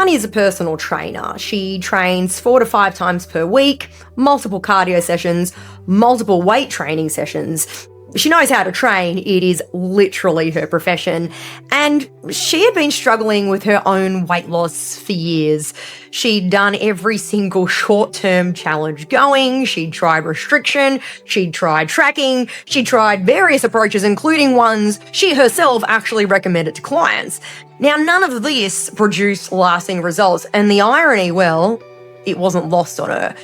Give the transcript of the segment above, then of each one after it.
Marnie is a personal trainer. She trains 4 to 5 times per week, multiple cardio sessions, multiple weight training sessions. She knows how to train. It is literally her profession. And she had been struggling with her own weight loss for years. She'd done every single short-term challenge going. She'd tried restriction. She'd tried tracking. She tried various approaches, including ones she herself actually recommended to clients. Now, none of this produced lasting results. And the irony, well, it wasn't lost on her.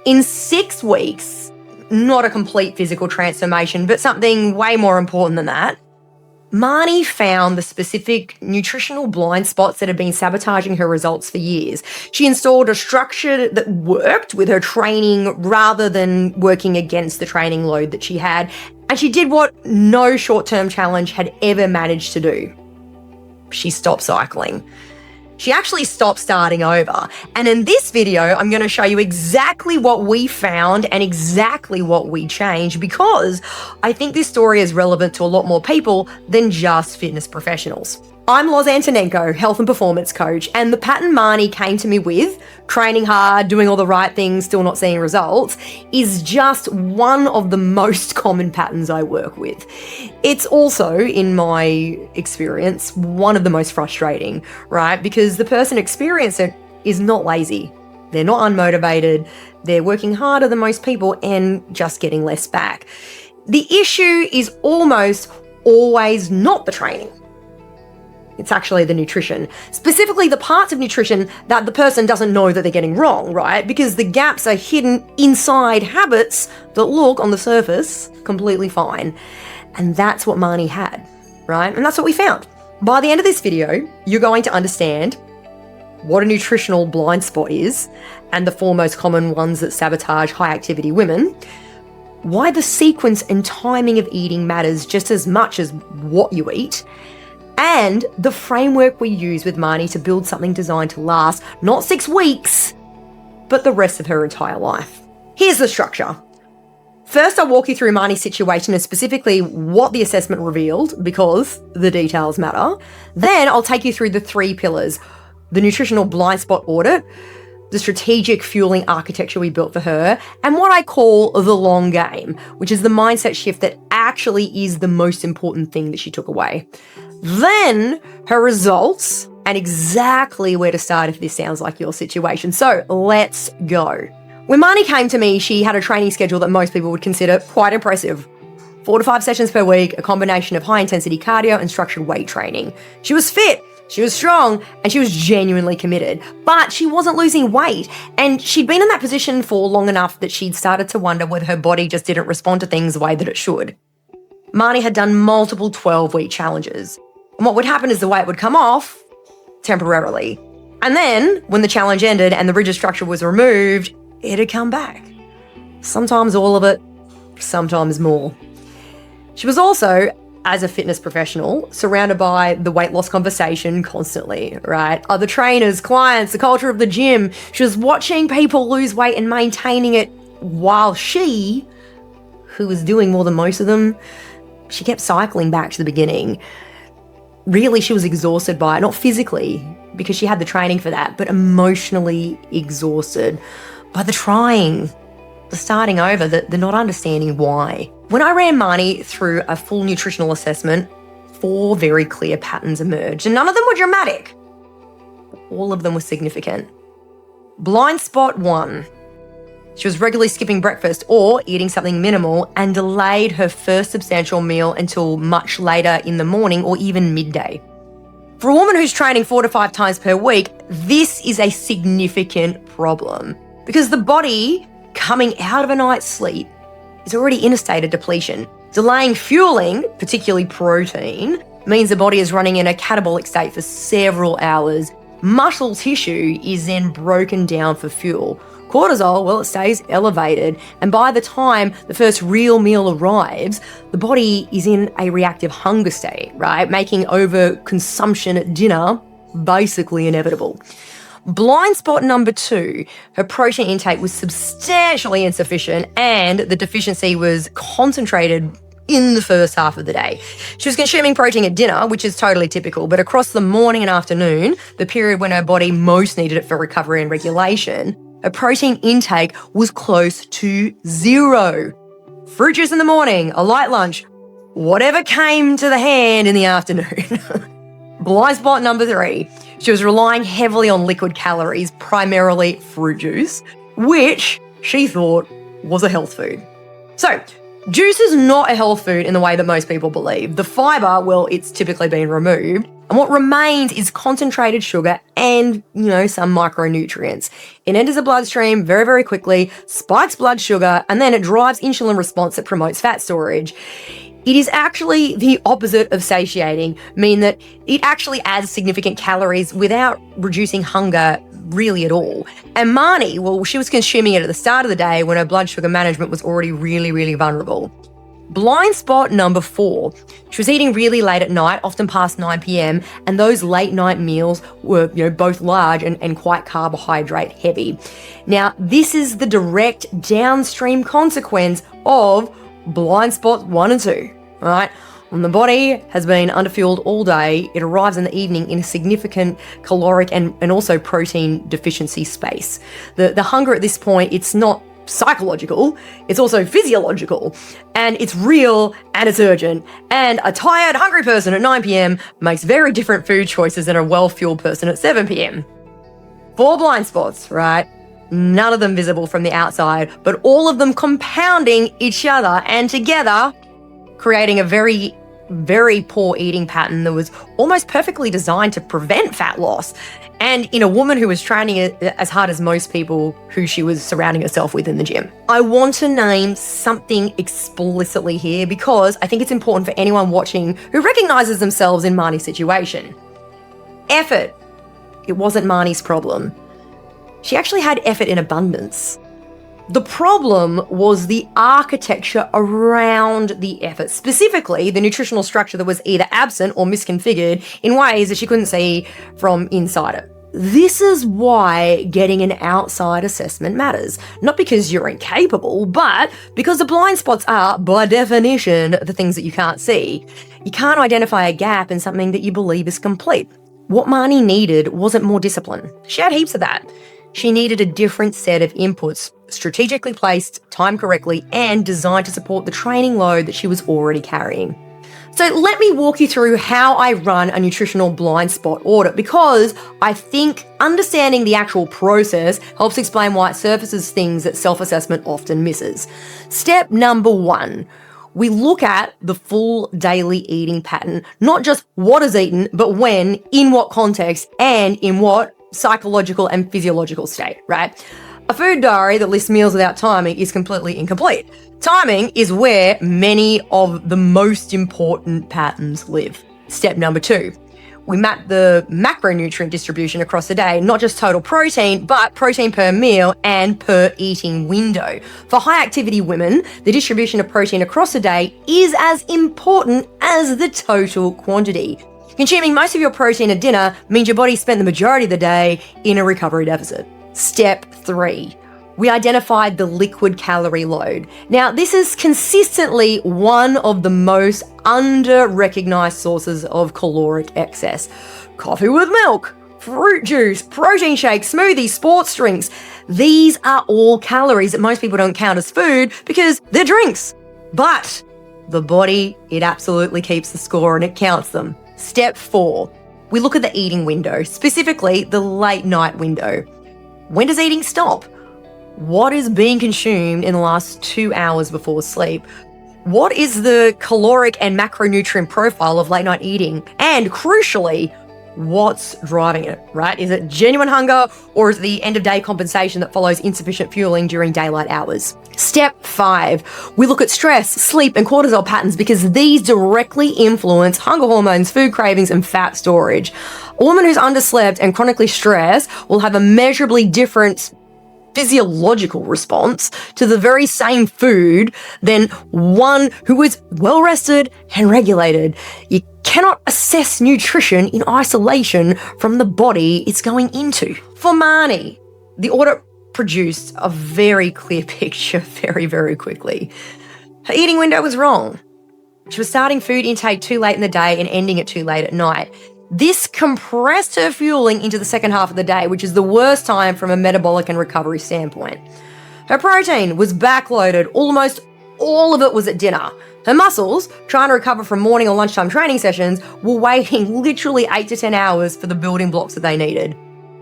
In 6 weeks, not a complete physical transformation, but something way more important than that, Marnie found the specific nutritional blind spots that had been sabotaging her results for years. She installed a structure that worked with her training rather than working against the training load that she had. And she did what no short-term challenge had ever managed to do. She stopped cycling. She actually stopped starting over. And in this video, I'm going to show you exactly what we found and exactly what we changed, because I think this story is relevant to a lot more people than just fitness professionals. I'm Loz Antonenko, health and performance coach, and the pattern Marnie came to me with, training hard, doing all the right things, still not seeing results, is just one of the most common patterns I work with. It's also, in my experience, one of the most frustrating, right? Because the person experiencing it is not lazy. They're not unmotivated. They're working harder than most people and just getting less back. The issue is almost always not the training. It's actually the nutrition, specifically the parts of nutrition that the person doesn't know that they're getting wrong, right? Because the gaps are hidden inside habits that look on the surface completely fine. And that's what Marnie had, right? And that's what we found. By the end of this video, you're going to understand what a nutritional blind spot is and the 4 most common ones that sabotage high activity women, why the sequence and timing of eating matters just as much as what you eat, and the framework we use with Marnie to build something designed to last not 6 weeks, but the rest of her entire life. Here's the structure. First, I'll walk you through Marnie's situation and specifically what the assessment revealed, because the details matter. Then I'll take you through the 3 pillars: the nutritional blind spot audit, the strategic fueling architecture we built for her, and what I call the long game, which is the mindset shift that actually is the most important thing that she took away. Then her results and exactly where to start if this sounds like your situation. So let's go. When Marnie came to me, she had a training schedule that most people would consider quite impressive. 4 to 5 sessions per week, a combination of high intensity cardio and structured weight training. She was fit, she was strong, and she was genuinely committed, but she wasn't losing weight. And she'd been in that position for long enough that she'd started to wonder whether her body just didn't respond to things the way that it should. Marnie had done multiple 12-week challenges. And what would happen is the weight would come off temporarily. And then when the challenge ended and the rigid structure was removed, it'd come back. Sometimes all of it, sometimes more. She was also, as a fitness professional, surrounded by the weight loss conversation constantly, right? Other trainers, clients, the culture of the gym. She was watching people lose weight and maintaining it while she, who was doing more than most of them, she kept cycling back to the beginning. Really, she was exhausted by it, not physically, because she had the training for that, but emotionally exhausted by the trying, the starting over, the not understanding why. When I ran Marnie through a full nutritional assessment, 4 very clear patterns emerged, and none of them were dramatic. All of them were significant. Blind spot 1. She was regularly skipping breakfast or eating something minimal and delayed her first substantial meal until much later in the morning or even midday. For a woman who's training 4 to 5 times per week, this is a significant problem because the body coming out of a night's sleep is already in a state of depletion. Delaying fueling, particularly protein, means the body is running in a catabolic state for several hours. Muscle tissue is then broken down for fuel. Cortisol, well, it stays elevated, and by the time the first real meal arrives, the body is in a reactive hunger state, right? Making overconsumption at dinner basically inevitable. Blind spot number 2, her protein intake was substantially insufficient and the deficiency was concentrated in the first half of the day. She was consuming protein at dinner, which is totally typical, but across the morning and afternoon, the period when her body most needed it for recovery and regulation, her protein intake was close to zero. Fruit juice in the morning, a light lunch, whatever came to the hand in the afternoon. Blind spot number 3. She was relying heavily on liquid calories, primarily fruit juice, which she thought was a health food. So, juice is not a health food in the way that most people believe. The fibre, well, it's typically been removed. And what remains is concentrated sugar and, some micronutrients. It enters the bloodstream very, very quickly, spikes blood sugar, and then it drives insulin response that promotes fat storage. It is actually the opposite of satiating, meaning that it actually adds significant calories without reducing hunger really at all. And Marnie, well, she was consuming it at the start of the day when her blood sugar management was already really, really vulnerable. Blind spot number 4. She was eating really late at night, often past 9 p.m, and those late night meals were, both large and quite carbohydrate heavy. Now, this is the direct downstream consequence of blind spots 1 and 2, right? When the body has been underfueled all day, it arrives in the evening in a significant caloric and also protein deficiency space. The hunger at this point, it's not psychological, it's also physiological, and it's real and it's urgent. And a tired, hungry person at 9 p.m. makes very different food choices than a well-fueled person at 7 p.m. 4 blind spots, right? None of them visible from the outside, but all of them compounding each other and together creating a very, very poor eating pattern that was almost perfectly designed to prevent fat loss. And in a woman who was training as hard as most people who she was surrounding herself with in the gym. I want to name something explicitly here because I think it's important for anyone watching who recognizes themselves in Marnie's situation. Effort. It wasn't Marnie's problem. She actually had effort in abundance. The problem was the architecture around the effort, specifically the nutritional structure that was either absent or misconfigured in ways that she couldn't see from inside it. This is why getting an outside assessment matters. Not because you're incapable, but because the blind spots are, by definition, the things that you can't see. You can't identify a gap in something that you believe is complete. What Marnie needed wasn't more discipline. She had heaps of that. She needed a different set of inputs, strategically placed, timed correctly, and designed to support the training load that she was already carrying. So let me walk you through how I run a nutritional blind spot audit, because I think understanding the actual process helps explain why it surfaces things that self-assessment often misses. Step number 1. We look at the full daily eating pattern, not just what is eaten, but when, in what context, and in what psychological and physiological state, right? A food diary that lists meals without timing is completely incomplete. Timing is where many of the most important patterns live. Step number 2. We map the macronutrient distribution across the day, not just total protein, but protein per meal and per eating window. For high activity women, the distribution of protein across the day is as important as the total quantity. Consuming most of your protein at dinner means your body spent the majority of the day in a recovery deficit. Step 3. We identified the liquid calorie load. Now, this is consistently one of the most under-recognized sources of caloric excess. Coffee with milk, fruit juice, protein shakes, smoothies, sports drinks. These are all calories that most people don't count as food because they're drinks. But the body, it absolutely keeps the score and it counts them. Step 4. We look at the eating window, specifically the late night window. When does eating stop? What is being consumed in the last 2 hours before sleep? What is the caloric and macronutrient profile of late night eating? And crucially, what's driving it, right? Is it genuine hunger or is it the end of day compensation that follows insufficient fueling during daylight hours? Step 5, we look at stress, sleep, and cortisol patterns because these directly influence hunger hormones, food cravings, and fat storage. A woman who's underslept and chronically stressed will have a measurably different physiological response to the very same food than one who is well rested and regulated. You cannot assess nutrition in isolation from the body it's going into. For Marnie, the audit produced a very clear picture very, very quickly. Her eating window was wrong. She was starting food intake too late in the day and ending it too late at night. This compressed her fueling into the second half of the day, which is the worst time from a metabolic and recovery standpoint. Her protein was backloaded. Almost all of it was at dinner. Her muscles, trying to recover from morning or lunchtime training sessions, were waiting literally 8 to 10 hours for the building blocks that they needed.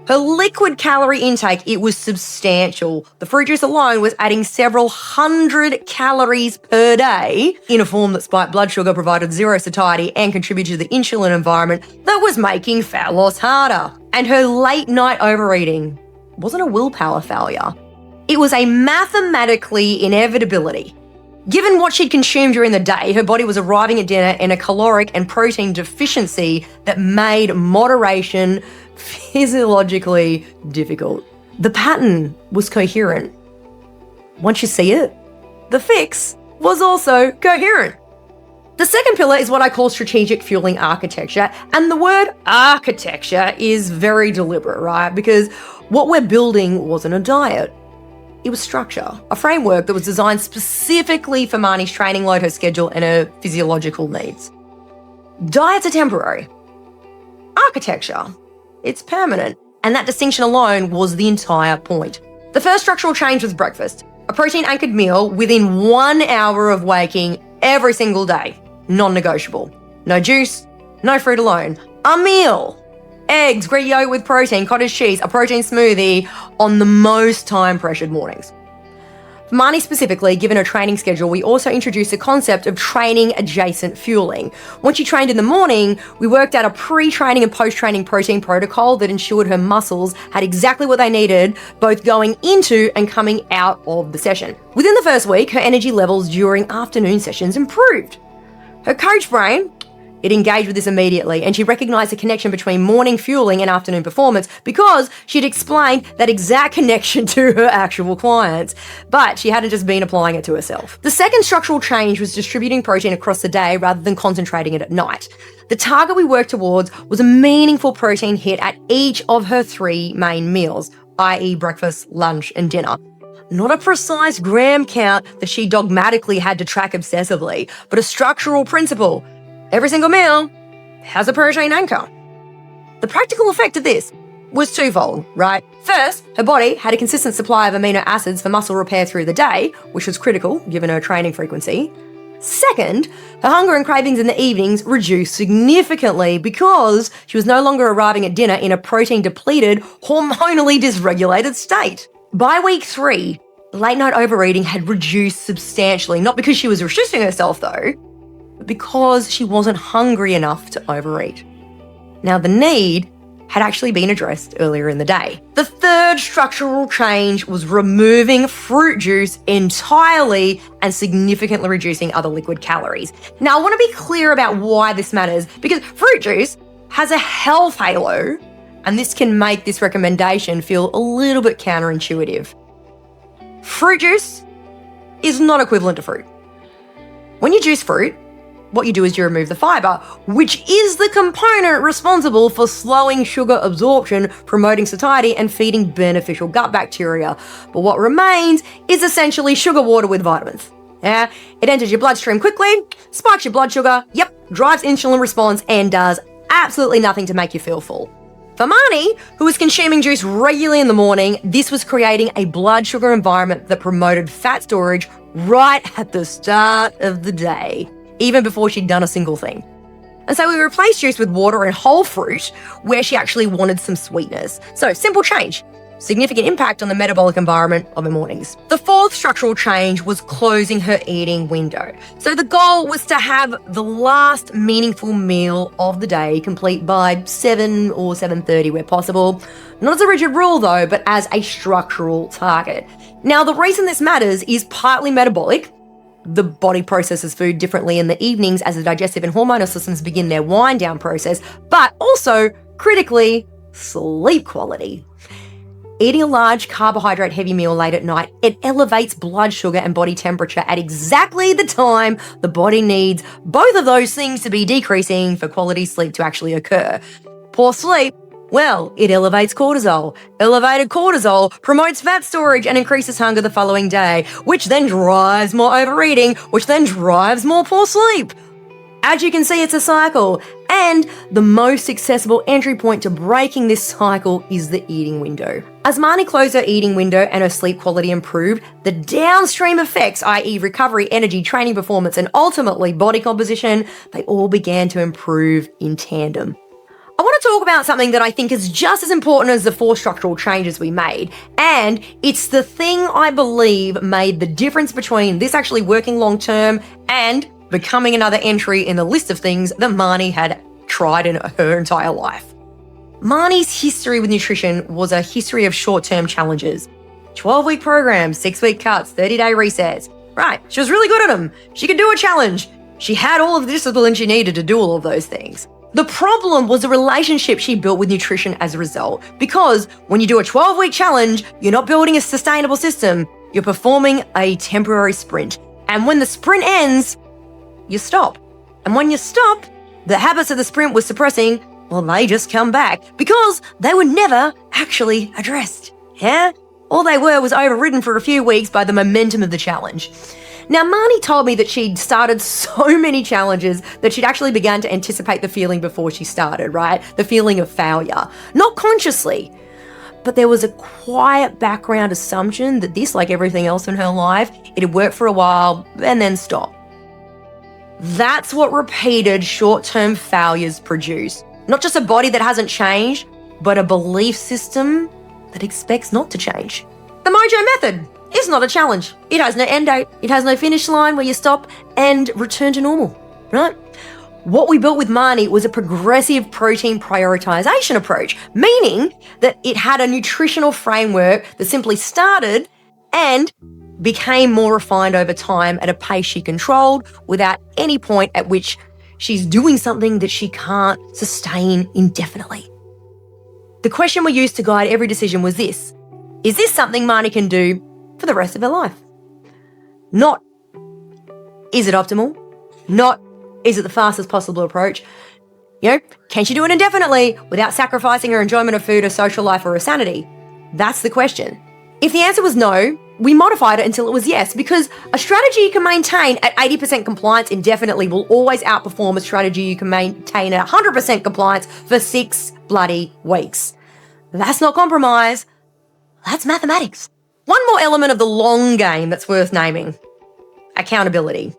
Her liquid calorie intake, it was substantial. The fruit juice alone was adding several hundred calories per day in a form that spiked blood sugar, provided zero satiety, and contributed to the insulin environment that was making fat loss harder. And her late night overeating wasn't a willpower failure. It was a mathematically inevitability. Given what she'd consumed during the day, her body was arriving at dinner in a caloric and protein deficiency that made moderation physiologically difficult. The pattern was coherent. Once you see it, the fix was also coherent. The second pillar is what I call strategic fueling architecture, and the word architecture is very deliberate, right? Because what we're building wasn't a diet. It was structure, a framework that was designed specifically for Marnie's training load, her schedule, and her physiological needs. Diets are temporary. Architecture, it's permanent. And that distinction alone was the entire point. The first structural change was breakfast, a protein-anchored meal within 1 hour of waking every single day, non-negotiable. No juice, no fruit alone. A meal. Eggs, Greek yogurt with protein, cottage cheese, a protein smoothie on the most time-pressured mornings. For Marnie specifically, given her training schedule, we also introduced the concept of training-adjacent fueling. Once she trained in the morning, we worked out a pre-training and post-training protein protocol that ensured her muscles had exactly what they needed, both going into and coming out of the session. Within the first week, her energy levels during afternoon sessions improved. Her coach brain, it engaged with this immediately, and she recognized the connection between morning fueling and afternoon performance because she'd explained that exact connection to her actual clients, but she hadn't just been applying it to herself. The second structural change was distributing protein across the day rather than concentrating it at night. The target we worked towards was a meaningful protein hit at each of her 3 main meals, i.e. breakfast, lunch, and dinner. Not a precise gram count that she dogmatically had to track obsessively, but a structural principle. Every single meal has a protein anchor. The practical effect of this was twofold, right? First, her body had a consistent supply of amino acids for muscle repair through the day, which was critical given her training frequency. Second, her hunger and cravings in the evenings reduced significantly because she was no longer arriving at dinner in a protein-depleted, hormonally dysregulated state. By week 3, late-night overeating had reduced substantially, not because she was restricting herself though, but because she wasn't hungry enough to overeat. Now, the need had actually been addressed earlier in the day. The third structural change was removing fruit juice entirely and significantly reducing other liquid calories. Now, I want to be clear about why this matters, because fruit juice has a health halo, and this can make this recommendation feel a little bit counterintuitive. Fruit juice is not equivalent to fruit. When you juice fruit, what you do is you remove the fiber, which is the component responsible for slowing sugar absorption, promoting satiety, and feeding beneficial gut bacteria. But what remains is essentially sugar water with vitamins. Yeah, it enters your bloodstream quickly, spikes your blood sugar, drives insulin response, and does absolutely nothing to make you feel full. For Marnie, who was consuming juice regularly in the morning, this was creating a blood sugar environment that promoted fat storage right at the start of the day, even before she'd done a single thing. And so we replaced juice with water and whole fruit where she actually wanted some sweetness. So simple change, significant impact on the metabolic environment of her mornings. The fourth structural change was closing her eating window. So the goal was to have the last meaningful meal of the day complete by 7 or 7:30 where possible. Not as a rigid rule though, but as a structural target. Now the reason this matters is partly metabolic. The body processes food differently in the evenings as the digestive and hormonal systems begin their wind down process, but also, critically, sleep quality. Eating a large carbohydrate heavy meal late at night, it elevates blood sugar and body temperature at exactly the time the body needs both of those things to be decreasing for quality sleep to actually occur. Poor sleep, well, it elevates cortisol. Elevated cortisol promotes fat storage and increases hunger the following day, which then drives more overeating, which then drives more poor sleep. As you can see, it's a cycle, and the most accessible entry point to breaking this cycle is the eating window. As Marnie closed her eating window and her sleep quality improved, the downstream effects, i.e. recovery, energy, training performance, and ultimately body composition, they all began to improve in tandem. I want to talk about something that I think is just as important as the 4 structural changes we made, and it's the thing I believe made the difference between this actually working long term and becoming another entry in the list of things that Marnie had tried in her entire life. Marnie's history with nutrition was a history of short-term challenges. 12-week programs, 6-week cuts, 30-day resets. Right, she was really good at them. She could do a challenge. She had all of the discipline she needed to do all of those things. The problem was the relationship she built with nutrition as a result, because when you do a 12-week challenge, you're not building a sustainable system. You're performing a temporary sprint. And when the sprint ends, you stop. And when you stop, the habits of the sprint were suppressing, well, they just come back because they were never actually addressed. Yeah? All they were was overridden for a few weeks by the momentum of the challenge. Now, Marnie told me that she'd started so many challenges that she'd actually begun to anticipate the feeling before she started, right? The feeling of failure. Not consciously, but there was a quiet background assumption that this, like everything else in her life, it'd work for a while and then stop. That's what repeated short-term failures produce. Not just a body that hasn't changed, but a belief system that expects not to change. The Mojo method is not a challenge. It has no end date. It has no finish line where you stop and return to normal, right? What we built with Marnie was a progressive protein prioritization approach, meaning that it had a nutritional framework that simply started and became more refined over time at a pace she controlled without any point at which she's doing something that she can't sustain indefinitely. The question we used to guide every decision was this: is this something Marnie can do for the rest of her life? Not, is it optimal? Not, is it the fastest possible approach? Can she do it indefinitely without sacrificing her enjoyment of food, her social life, or her sanity? That's the question. If the answer was no, we modified it until it was yes, because a strategy you can maintain at 80% compliance indefinitely will always outperform a strategy you can maintain at 100% compliance for 6 bloody weeks. That's not compromise. That's mathematics. One more element of the long game that's worth naming: accountability.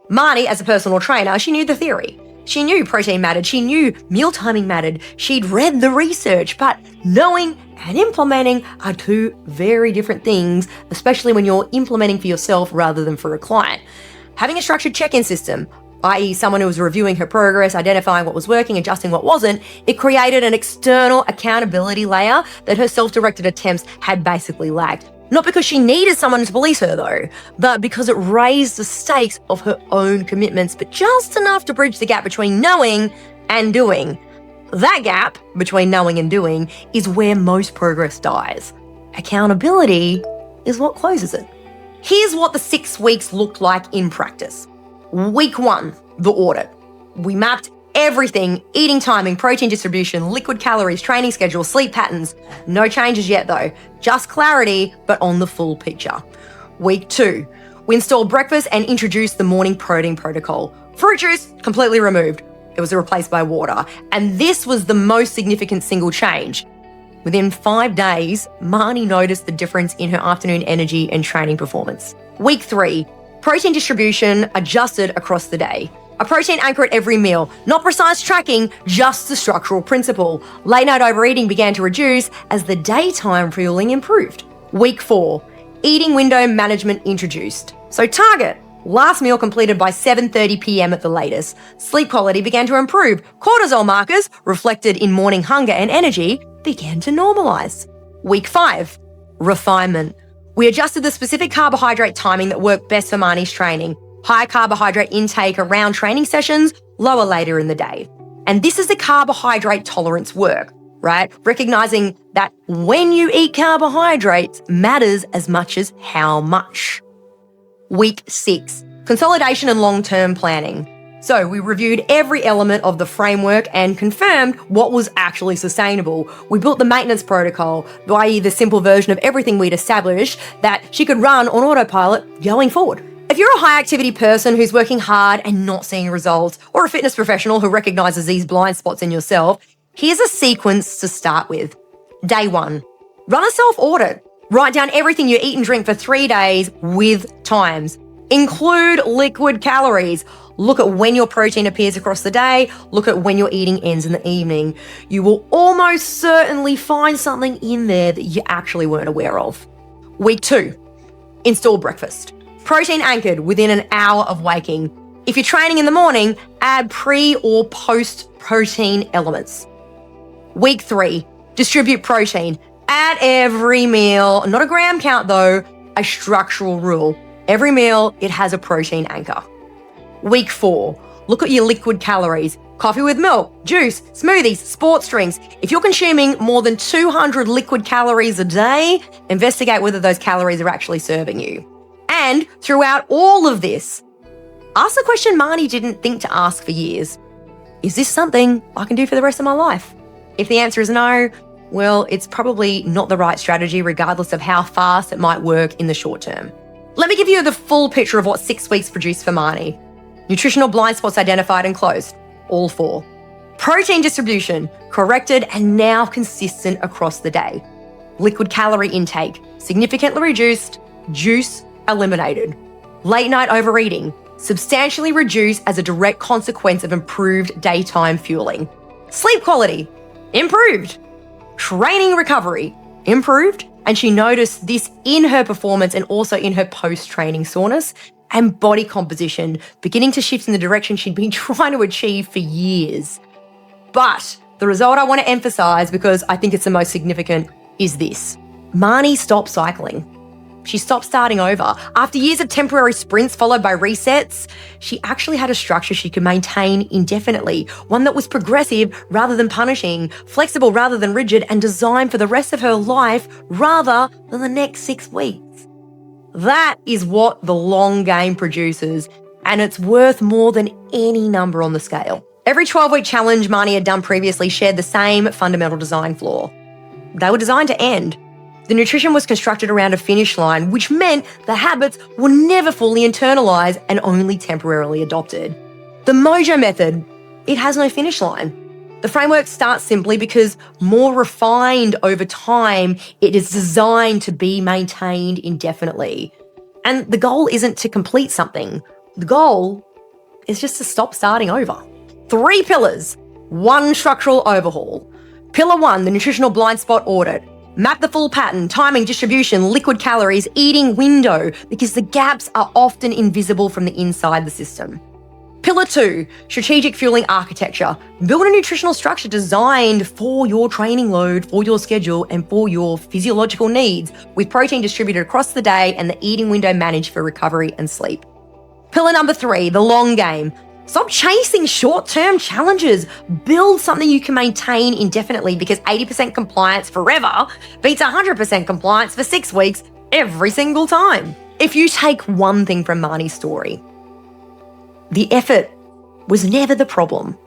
Marnie, as a personal trainer, she knew the theory. She knew protein mattered. She knew meal timing mattered. She'd read the research, but knowing and implementing are 2 very different things, especially when you're implementing for yourself rather than for a client. Having a structured check-in system, i.e. someone who was reviewing her progress, identifying what was working, adjusting what wasn't, it created an external accountability layer that her self-directed attempts had basically lacked. Not because she needed someone to police her though, but because it raised the stakes of her own commitments, but just enough to bridge the gap between knowing and doing. That gap between knowing and doing is where most progress dies. Accountability is what closes it. Here's what the 6 weeks looked like in practice. Week 1, the audit. We mapped everything: eating timing, protein distribution, liquid calories, training schedule, sleep patterns. No changes yet though, just clarity, but on the full picture. Week 2, we installed breakfast and introduced the morning protein protocol. Fruit juice, completely removed. It was replaced by water. And this was the most significant single change. Within 5 days, Marnie noticed the difference in her afternoon energy and training performance. Week 3, protein distribution adjusted across the day. A protein anchor at every meal, not precise tracking, just the structural principle. Late night overeating began to reduce as the daytime fueling improved. Week 4, eating window management introduced. So target, last meal completed by 7:30 p.m. at the latest. Sleep quality began to improve. Cortisol markers, reflected in morning hunger and energy, began to normalize. Week 5, refinement. We adjusted the specific carbohydrate timing that worked best for Marnie's training. High carbohydrate intake around training sessions, lower later in the day. And this is the carbohydrate tolerance work, right? Recognizing that when you eat carbohydrates matters as much as how much. Week 6, consolidation and long-term planning. So we reviewed every element of the framework and confirmed what was actually sustainable. We built the maintenance protocol, i.e. the simple version of everything we'd established that she could run on autopilot going forward. If you're a high activity person who's working hard and not seeing results, or a fitness professional who recognizes these blind spots in yourself, here's a sequence to start with. Day 1, run a self-audit. Write down everything you eat and drink for 3 days with times. Include liquid calories. Look at when your protein appears across the day. Look at when your eating ends in the evening. You will almost certainly find something in there that you actually weren't aware of. Week 2, install breakfast. Protein anchored within an hour of waking. If you're training in the morning, add pre or post protein elements. Week 3, distribute protein. At every meal, not a gram count though, a structural rule. Every meal, it has a protein anchor. Week 4, look at your liquid calories. Coffee with milk, juice, smoothies, sports drinks. If you're consuming more than 200 liquid calories a day, investigate whether those calories are actually serving you. And throughout all of this, ask the question Marnie didn't think to ask for years. Is this something I can do for the rest of my life? If the answer is no, well, it's probably not the right strategy regardless of how fast it might work in the short term. Let me give you the full picture of what 6 weeks produced for Marnie. Nutritional blind spots identified and closed, all 4. Protein distribution, corrected and now consistent across the day. Liquid calorie intake, significantly reduced, juice eliminated. Late night overeating, substantially reduced as a direct consequence of improved daytime fueling. Sleep quality, improved. Training recovery, improved. And she noticed this in her performance and also in her post-training soreness, and body composition beginning to shift in the direction she'd been trying to achieve for years. But the result I want to emphasize, because I think it's the most significant, is this. Marnie stopped cycling. She stopped starting over. After years of temporary sprints followed by resets, she actually had a structure she could maintain indefinitely, one that was progressive rather than punishing, flexible rather than rigid, and designed for the rest of her life rather than the next 6 weeks. That is what the long game produces, and it's worth more than any number on the scale. Every 12-week challenge Marnie had done previously shared the same fundamental design flaw. They were designed to end. The nutrition was constructed around a finish line, which meant the habits were never fully internalized and only temporarily adopted. The Mojo method, it has no finish line. The framework starts simply because more refined over time, it is designed to be maintained indefinitely. And the goal isn't to complete something. The goal is just to stop starting over. 3 pillars, 1 structural overhaul. Pillar 1, the nutritional blind spot audit. Map the full pattern, timing, distribution, liquid calories, eating window, because the gaps are often invisible from the inside the system. Pillar 2, strategic fueling architecture. Build a nutritional structure designed for your training load, for your schedule, and for your physiological needs, with protein distributed across the day and the eating window managed for recovery and sleep. Pillar number 3, the long game. Stop chasing short-term challenges. Build something you can maintain indefinitely, because 80% compliance forever beats 100% compliance for 6 weeks every single time. If you take one thing from Marnie's story, the effort was never the problem,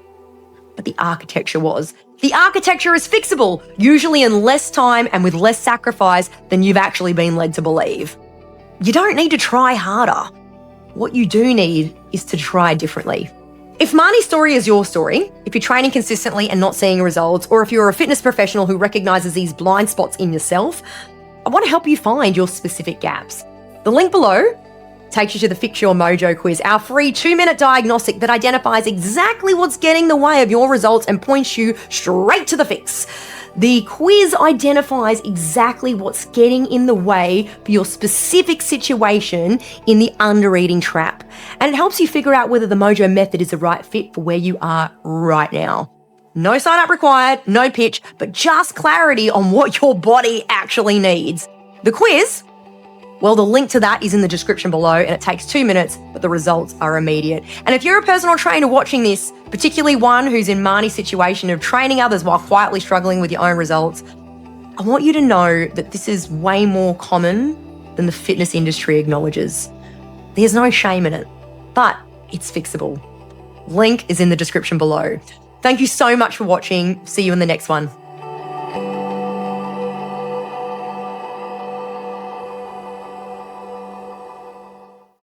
but the architecture was. The architecture is fixable, usually in less time and with less sacrifice than you've actually been led to believe. You don't need to try harder. What you do need is to try differently. If Marnie's story is your story, if you're training consistently and not seeing results, or if you're a fitness professional who recognizes these blind spots in yourself, I want to help you find your specific gaps. The link below takes you to the Fix Your Mojo quiz, our free 2-minute diagnostic that identifies exactly what's getting in the way of your results and points you straight to the fix. The quiz identifies exactly what's getting in the way for your specific situation in the under-eating trap. And it helps you figure out whether the Mojo method is the right fit for where you are right now. No sign up required, no pitch, but just clarity on what your body actually needs. The quiz, well, the link to that is in the description below, and it takes 2 minutes, but the results are immediate. And if you're a personal trainer watching this, particularly one who's in Marnie's situation of training others while quietly struggling with your own results, I want you to know that this is way more common than the fitness industry acknowledges. There's no shame in it, but it's fixable. Link is in the description below. Thank you so much for watching. See you in the next one.